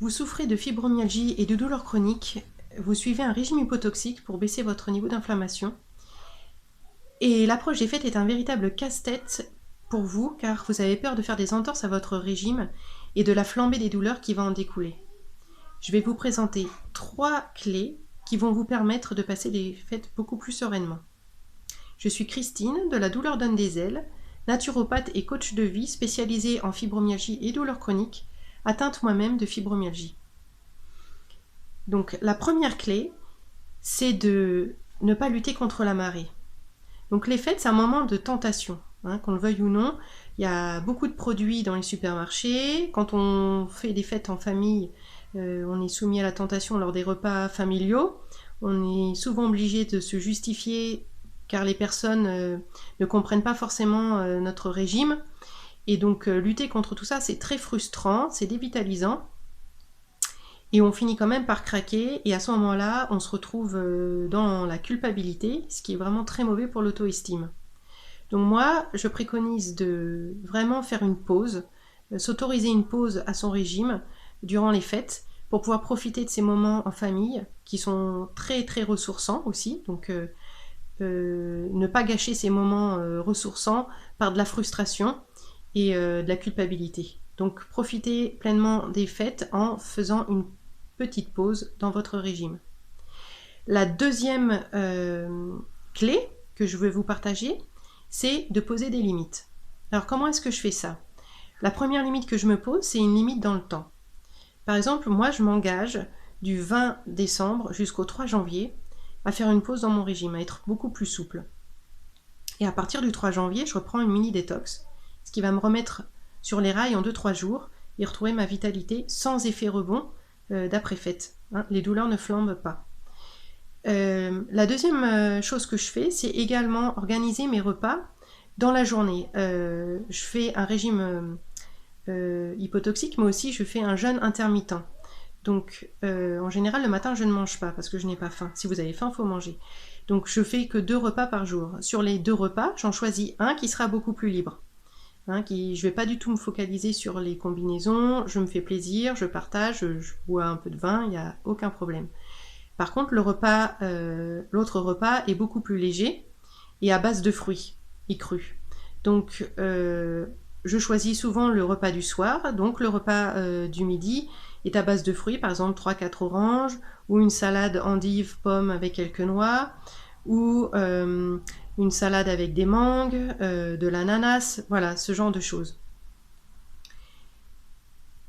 Vous souffrez de fibromyalgie et de douleurs chroniques, vous suivez un régime hypotoxique pour baisser votre niveau d'inflammation. Et l'approche des fêtes est un véritable casse-tête pour vous car vous avez peur de faire des entorses à votre régime et de la flambée des douleurs qui va en découler. Je vais vous présenter 3 clés qui vont vous permettre de passer les fêtes beaucoup plus sereinement. Je suis Christine de La Douleur donne des ailes, naturopathe et coach de vie spécialisée en fibromyalgie et douleurs chroniques, atteinte moi-même de fibromyalgie. Donc la première clé, c'est de ne pas lutter contre la marée. Donc les fêtes, c'est un moment de tentation, qu'on le veuille ou non. Il y a beaucoup de produits dans les supermarchés. Quand on fait des fêtes en famille, on est soumis à la tentation lors des repas familiaux. On est souvent obligé de se justifier car les personnes ne comprennent pas forcément notre régime. Et donc lutter contre tout ça, c'est très frustrant, c'est dévitalisant. Et on finit quand même par craquer, et à ce moment-là, on se retrouve dans la culpabilité, ce qui est vraiment très mauvais pour l'auto-estime. Donc moi, je préconise de vraiment faire une pause, s'autoriser une pause à son régime durant les fêtes, pour pouvoir profiter de ces moments en famille, qui sont très très ressourçants aussi, donc ne pas gâcher ces moments ressourçants par de la frustration et de la culpabilité. Donc profitez pleinement des fêtes en faisant une petite pause dans votre régime. La deuxième clé que je veux vous partager, c'est de poser des limites. Alors comment est-ce que je fais ça? La première limite que je me pose, c'est une limite dans le temps. Par exemple, moi je m'engage du 20 décembre jusqu'au 3 janvier à faire une pause dans mon régime, à être beaucoup plus souple. Et à partir du 3 janvier, je reprends une mini détox, ce qui va me remettre sur les rails en 2-3 jours et retrouver ma vitalité sans effet rebond d'après-fête. Les douleurs ne flambent pas. La deuxième chose que je fais, c'est également organiser mes repas dans la journée. Je fais un régime hypotoxique, mais aussi je fais un jeûne intermittent. Donc en général, le matin, je ne mange pas parce que je n'ai pas faim. Si vous avez faim, il faut manger. Donc je fais que 2 repas par jour. Sur les 2 repas, j'en choisis un qui sera beaucoup plus libre. Je ne vais pas du tout me focaliser sur les combinaisons, je me fais plaisir, je partage, je bois un peu de vin, il n'y a aucun problème. Par contre, l'autre repas est beaucoup plus léger et à base de fruits et crus. Donc, je choisis souvent le repas du soir, donc le repas du midi est à base de fruits, par exemple 3-4 oranges, ou une salade endive pomme avec quelques noix, ou une salade avec des mangues, de l'ananas, voilà, ce genre de choses.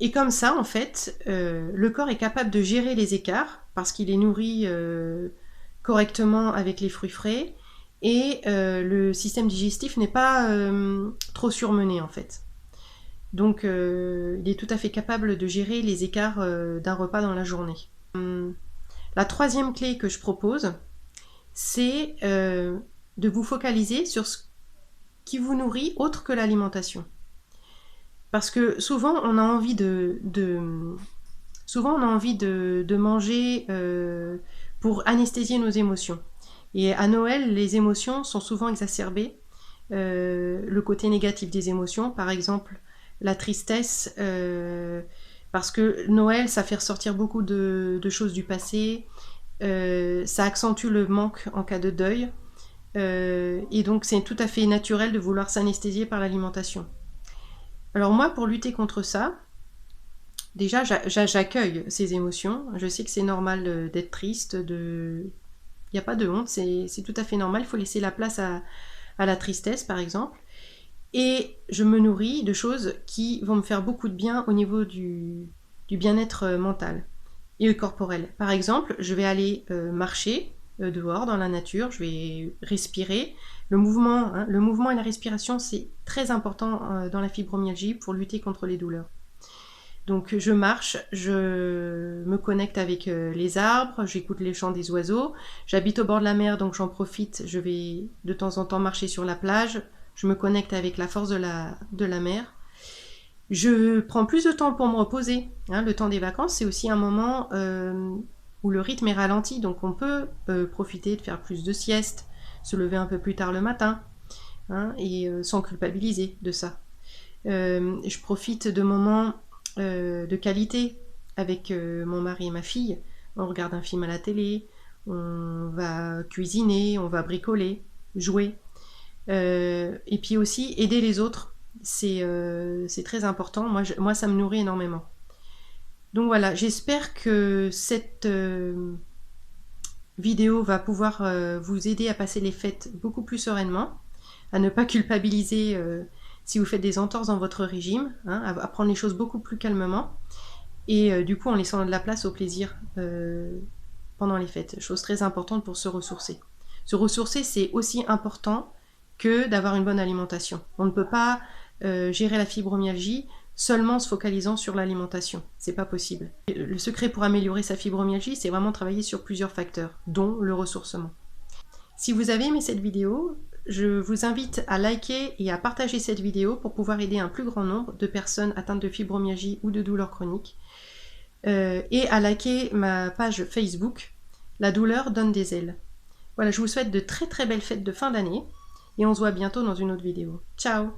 Et comme ça, en fait, le corps est capable de gérer les écarts, parce qu'il est nourri correctement avec les fruits frais, et le système digestif n'est pas trop surmené, en fait. Donc, il est tout à fait capable de gérer les écarts d'un repas dans la journée. La troisième clé que je propose, c'est de vous focaliser sur ce qui vous nourrit autre que l'alimentation. Parce que souvent, on a envie de manger pour anesthésier nos émotions. Et à Noël, les émotions sont souvent exacerbées. Le côté négatif des émotions, par exemple, la tristesse, parce que Noël, ça fait ressortir beaucoup de choses du passé, ça accentue le manque en cas de deuil, et donc c'est tout à fait naturel de vouloir s'anesthésier par l'alimentation. Alors moi, pour lutter contre ça, déjà j'accueille ces émotions, je sais que c'est normal d'être triste, il n'y a pas de honte, c'est tout à fait normal, il faut laisser la place à la tristesse par exemple, et je me nourris de choses qui vont me faire beaucoup de bien au niveau du bien-être mental et corporel. Par exemple, je vais aller marcher dehors dans la nature, je vais respirer. Le mouvement et la respiration, c'est très important dans la fibromyalgie pour lutter contre les douleurs. Donc je marche, je me connecte avec les arbres, j'écoute les chants des oiseaux. J'habite au bord de la mer, donc j'en profite, je vais de temps en temps marcher sur la plage, je me connecte avec la force de la mer. Je prends plus de temps pour me reposer. Le temps des vacances, c'est aussi un moment où le rythme est ralenti, donc on peut profiter de faire plus de sieste, se lever un peu plus tard le matin, et sans culpabiliser de ça. Je profite de moments de qualité avec mon mari et ma fille. On regarde un film à la télé, on va cuisiner, on va bricoler, jouer. Et puis aussi aider les autres, c'est très important. Moi, ça me nourrit énormément. Donc voilà, j'espère que cette vidéo va pouvoir vous aider à passer les fêtes beaucoup plus sereinement, à ne pas culpabiliser si vous faites des entorses dans votre régime, hein, à prendre les choses beaucoup plus calmement, et du coup en laissant de la place au plaisir pendant les fêtes. Chose très importante pour se ressourcer. Se ressourcer, c'est aussi important que d'avoir une bonne alimentation. On ne peut pas gérer la fibromyalgie seulement en se focalisant sur l'alimentation. C'est pas possible. Le secret pour améliorer sa fibromyalgie, c'est vraiment travailler sur plusieurs facteurs, dont le ressourcement. Si vous avez aimé cette vidéo, je vous invite à liker et à partager cette vidéo pour pouvoir aider un plus grand nombre de personnes atteintes de fibromyalgie ou de douleurs chroniques. Et à liker ma page Facebook, La douleur donne des ailes. Voilà, je vous souhaite de très très belles fêtes de fin d'année et on se voit bientôt dans une autre vidéo. Ciao!